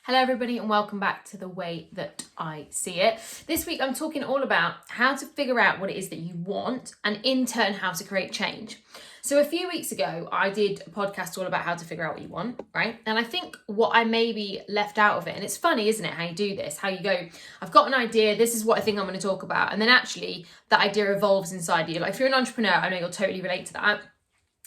Hello everybody and welcome back to The Way That I See It. This week I'm talking all about how to figure out what it is that you want and in turn how to create change. So a few weeks ago I did a podcast all about how to figure out what you want, right? And I think what I maybe left out of it, and it's funny, isn't it, how you do this, how you go, I've got an idea, this is what I think I'm going to talk about, and then actually that idea evolves inside you. Like if you're an entrepreneur, I know you'll totally relate to that.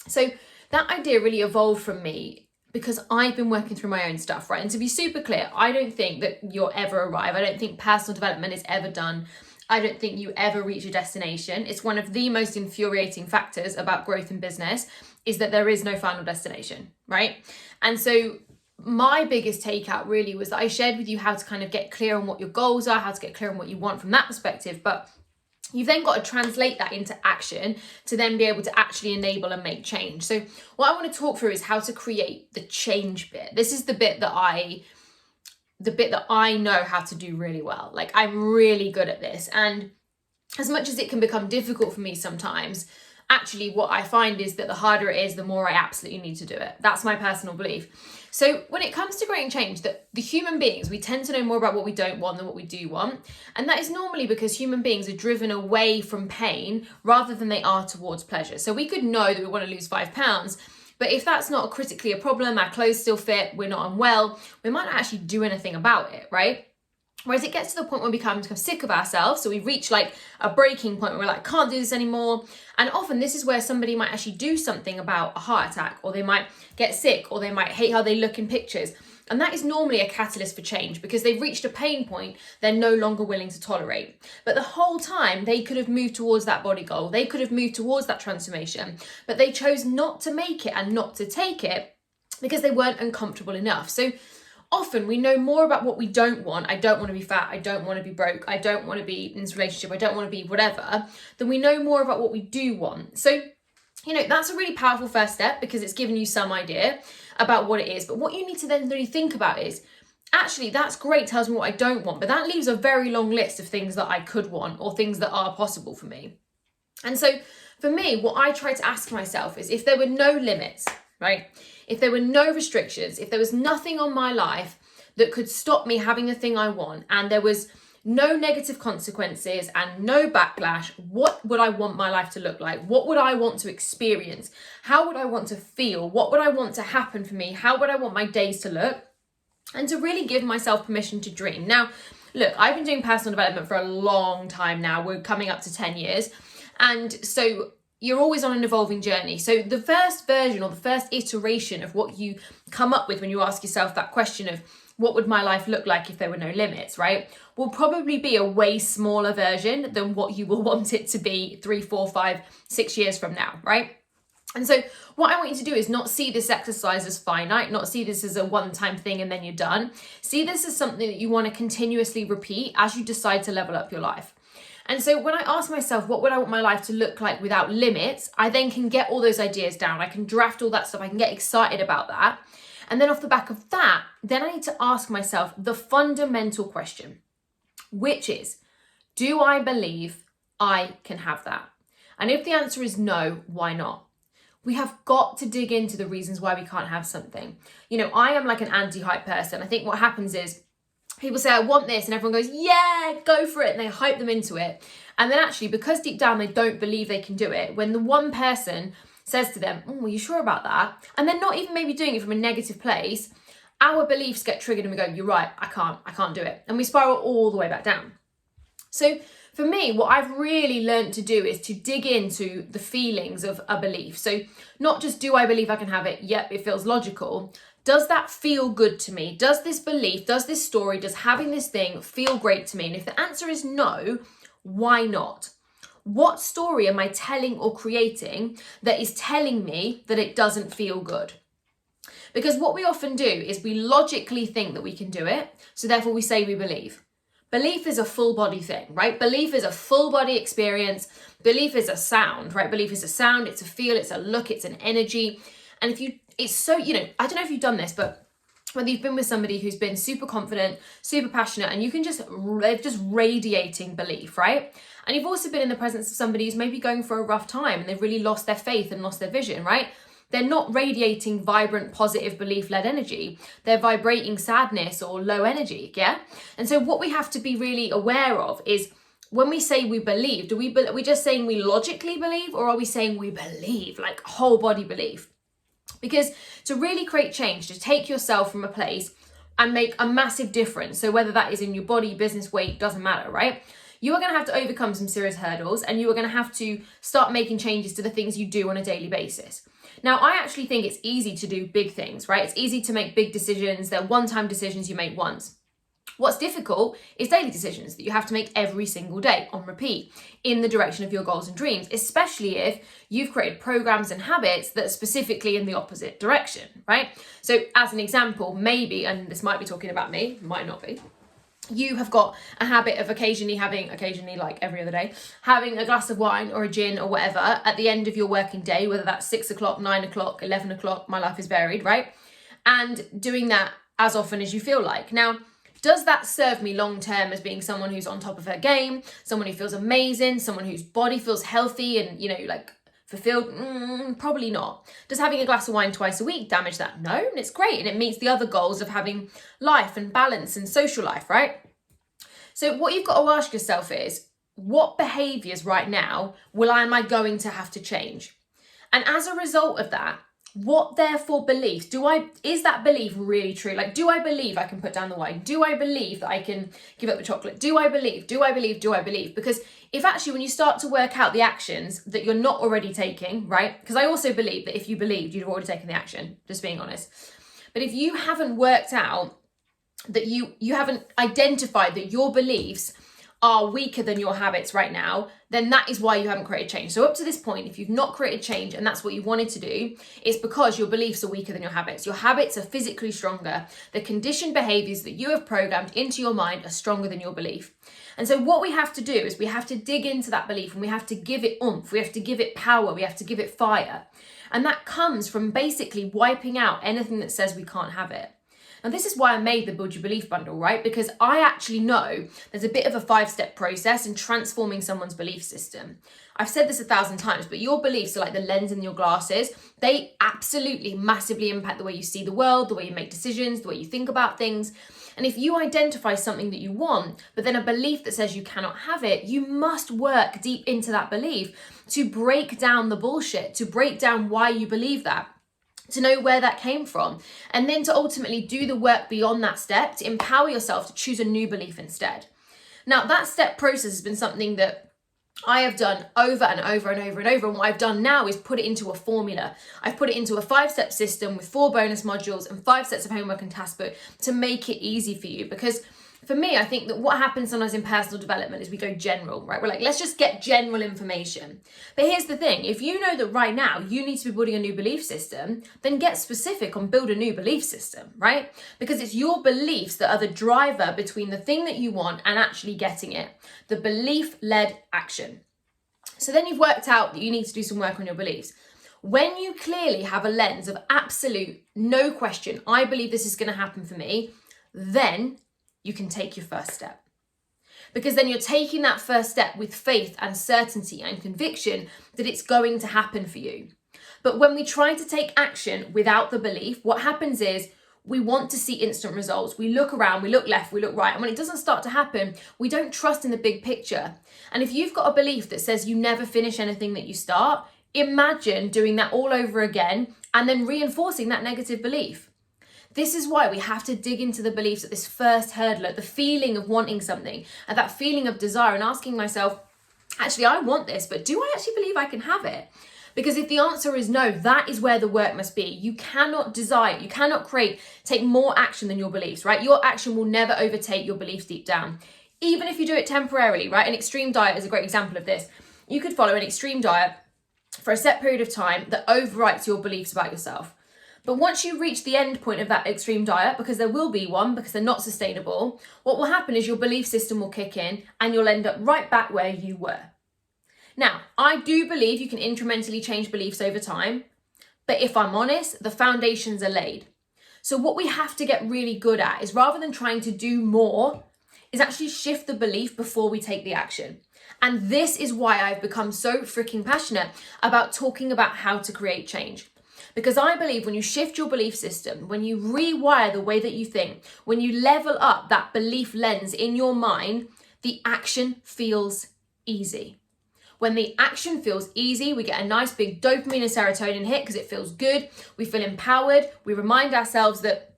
So that idea really evolved from me because I've been working through my own stuff, right? And to be super clear, I don't think that you'll ever arrive. I don't think personal development is ever done. I don't think you ever reach a destination. It's one of the most infuriating factors about growth in business is that there is no final destination, right? And so my biggest takeout really was that I shared with you how to kind of get clear on what your goals are, how to get clear on what you want from that perspective, but you've then got to translate that into action to then be able to actually enable and make change. So what I want to talk through is how to create the change bit. This is the bit that I know how to do really well. Like I'm really good at this. And as much as it can become difficult for me sometimes, actually what I find is that the harder it is, the more I absolutely need to do it. That's my personal belief. So when it comes to creating change, that the human beings, we tend to know more about what we don't want than what we do want. And that is normally because human beings are driven away from pain rather than they are towards pleasure. So we could know that we want to lose 5 pounds, but if that's not critically a problem, our clothes still fit, we're not unwell, we might not actually do anything about it, right? Whereas it gets to the point where we become sick of ourselves. So we reach like a breaking point where we're like, can't do this anymore. And often this is where somebody might actually do something about a heart attack, or they might get sick, or they might hate how they look in pictures. And that is normally a catalyst for change because they've reached a pain point they're no longer willing to tolerate. But the whole time they could have moved towards that body goal. They could have moved towards that transformation, but they chose not to make it and not to take it because they weren't uncomfortable enough. So often we know more about what we don't want. I don't want to be fat. I don't want to be broke. I don't want to be in this relationship. I don't want to be whatever. Than we know more about what we do want. So, that's a really powerful first step because it's given you some idea about what it is. But what you need to then really think about is, actually, that's great, tells me what I don't want. But that leaves a very long list of things that I could want or things that are possible for me. And so for me, what I try to ask myself is if there were no limits, right? If there were no restrictions, if there was nothing on my life that could stop me having the thing I want, and there was no negative consequences and no backlash, what would I want my life to look like? What would I want to experience? How would I want to feel? What would I want to happen for me? How would I want my days to look? And to really give myself permission to dream. Now, look, I've been doing personal development for a long time now. We're coming up to 10 years. And so you're always on an evolving journey. So the first version or the first iteration of what you come up with when you ask yourself that question of what would my life look like if there were no limits, right? Will probably be a way smaller version than what you will want it to be 3, 4, 5, 6 years from now, right? And so what I want you to do is not see this exercise as finite, not see this as a one-time thing and then you're done. See this as something that you want to continuously repeat as you decide to level up your life. And so when I ask myself, what would I want my life to look like without limits, I then can get all those ideas down. I can draft all that stuff. I can get excited about that. And then off the back of that, then I need to ask myself the fundamental question, which is, do I believe I can have that? And if the answer is no, why not? We have got to dig into the reasons why we can't have something. I am like an anti-hype person. I think what happens is, people say, I want this, and everyone goes, yeah, go for it. And they hype them into it. And then actually, because deep down they don't believe they can do it, when the one person says to them, are you sure about that? And they're not even maybe doing it from a negative place, our beliefs get triggered and we go, you're right, I can't do it. And we spiral all the way back down. So for me, what I've really learned to do is to dig into the feelings of a belief. So not just do I believe I can have it? Yep, it feels logical. Does that feel good to me? Does this belief, does this story, does having this thing feel great to me? And if the answer is no, why not? What story am I telling or creating that is telling me that it doesn't feel good? Because what we often do is we logically think that we can do it, so therefore we say we believe. Belief is a full body thing, right? Belief is a full body experience. Belief is a sound, right? Belief is a sound, it's a feel, it's a look, it's an energy. And it's so, I don't know if you've done this, but whether you've been with somebody who's been super confident, super passionate, and they're just radiating belief, right? And you've also been in the presence of somebody who's maybe going for a rough time and they've really lost their faith and lost their vision, right? they're not radiating vibrant, positive, belief-led energy. They're vibrating sadness or low energy, yeah? And so what we have to be really aware of is when we say we believe, are we just saying we logically believe, or are we saying we believe, like whole body belief? Because to really create change, to take yourself from a place and make a massive difference, so whether that is in your body, business, weight, doesn't matter, right? You are going to have to overcome some serious hurdles, and you are going to have to start making changes to the things you do on a daily basis. Now, I actually think it's easy to do big things, right? It's easy to make big decisions. They're one-time decisions you make once. What's difficult is daily decisions that you have to make every single day on repeat in the direction of your goals and dreams, especially if you've created programs and habits that are specifically in the opposite direction, right? So as an example, maybe, and this might be talking about me, might not be, you have got a habit of occasionally like every other day, having a glass of wine or a gin or whatever at the end of your working day, whether that's 6 o'clock, 9 o'clock, 11 o'clock, my life is varied, right? And doing that as often as you feel like. Now, does that serve me long term as being someone who's on top of her game, someone who feels amazing, someone whose body feels healthy and, like fulfilled? Probably not. Does having a glass of wine twice a week damage that? No, and it's great. And it meets the other goals of having life and balance and social life, right? So what you've got to ask yourself is, what behaviors right now am I going to have to change? And as a result of that, what therefore beliefs is that belief really true? Like, do I believe I can put down the wine? Do I believe that I can give up the chocolate? Do I believe? Because if actually when you start to work out the actions that you're not already taking, right? Because I also believe that if you believed, you'd have already taken the action, just being honest. But if you haven't worked out that you haven't identified that your beliefs are weaker than your habits right now, then that is why you haven't created change. So up to this point, if you've not created change and that's what you wanted to do, it's because your beliefs are weaker than your habits. Your habits are physically stronger. The conditioned behaviors that you have programmed into your mind are stronger than your belief. And so what we have to do is we have to dig into that belief and we have to give it oomph. We have to give it power. We have to give it fire. And that comes from basically wiping out anything that says we can't have it. Now, this is why I made the Build Your Belief bundle, right? Because I actually know there's a bit of a 5-step process in transforming someone's belief system. I've said this 1,000 times, but your beliefs are like the lens in your glasses. They absolutely massively impact the way you see the world, the way you make decisions, the way you think about things. And if you identify something that you want, but then a belief that says you cannot have it, you must work deep into that belief to break down the bullshit, to break down why you believe that, to know where that came from, and then to ultimately do the work beyond that step to empower yourself to choose a new belief instead. Now, that step process has been something that I have done over and over and over and over. And what I've done now is put it into a formula. I've put it into a 5-step system with 4 bonus modules and 5 sets of homework and task book to make it easy for you. Because for me, I think that what happens sometimes in personal development is we go general, right? We're like, let's just get general information. But here's the thing. If you know that right now you need to be building a new belief system, then get specific on build a new belief system, right? Because it's your beliefs that are the driver between the thing that you want and actually getting it. The belief-led action. So then you've worked out that you need to do some work on your beliefs. When you clearly have a lens of absolute, no question, I believe this is going to happen for me, then you can take your first step. Because then you're taking that first step with faith and certainty and conviction that it's going to happen for you. But when we try to take action without the belief, what happens is we want to see instant results. We look around, we look left, we look right. And when it doesn't start to happen, we don't trust in the big picture. And if you've got a belief that says you never finish anything that you start, imagine doing that all over again and then reinforcing that negative belief. This is why we have to dig into the beliefs at this first hurdle, at the feeling of wanting something, at that feeling of desire, and asking myself, actually, I want this, but do I actually believe I can have it? Because if the answer is no, that is where the work must be. You cannot desire, you cannot take more action than your beliefs, right? Your action will never overtake your beliefs deep down. Even if you do it temporarily, right? An extreme diet is a great example of this. You could follow an extreme diet for a set period of time that overwrites your beliefs about yourself. But once you reach the end point of that extreme diet, because there will be one, because they're not sustainable, what will happen is your belief system will kick in and you'll end up right back where you were. Now, I do believe you can incrementally change beliefs over time, but if I'm honest, the foundations are laid. So what we have to get really good at is, rather than trying to do more, is actually shift the belief before we take the action. And this is why I've become so freaking passionate about talking about how to create change. Because I believe when you shift your belief system, when you rewire the way that you think, when you level up that belief lens in your mind, the action feels easy. When the action feels easy, we get a nice big dopamine and serotonin hit because it feels good. We feel empowered. We remind ourselves that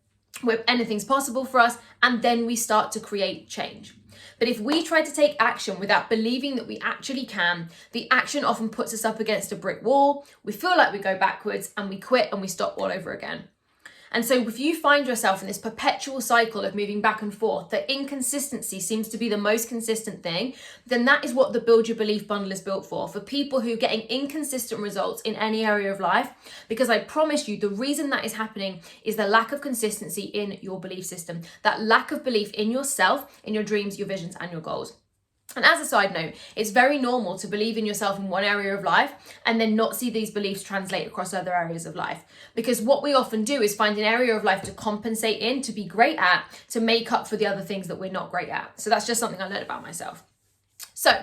anything's possible for us, and then we start to create change. But if we try to take action without believing that we actually can, the action often puts us up against a brick wall. We feel like we go backwards and we quit and we stop all over again. And so if you find yourself in this perpetual cycle of moving back and forth, that inconsistency seems to be the most consistent thing, then that is what the Build Your Belief bundle is built for people who are getting inconsistent results in any area of life. Because I promise you, the reason that is happening is the lack of consistency in your belief system, that lack of belief in yourself, in your dreams, your visions, and your goals. And as a side note, it's very normal to believe in yourself in one area of life and then not see these beliefs translate across other areas of life. Because what we often do is find an area of life to compensate in, to be great at, to make up for the other things that we're not great at. So that's just something I learned about myself. So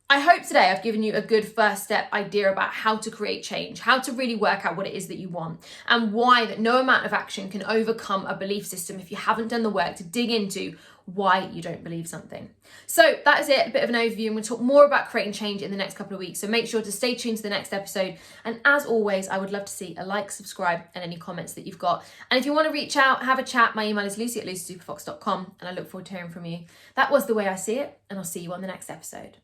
I hope today I've given you a good first step idea about how to create change, how to really work out what it is that you want, and why that no amount of action can overcome a belief system if you haven't done the work to dig into why you don't believe something. So that is it, a bit of an overview. I'm going to talk more about creating change in the next couple of weeks. So make sure to stay tuned to the next episode. And as always, I would love to see a like, subscribe, and any comments that you've got. And if you want to reach out, have a chat, my email is lucy@lucysuperfox.com, and I look forward to hearing from you. That was the way I see it, and I'll see you on the next episode.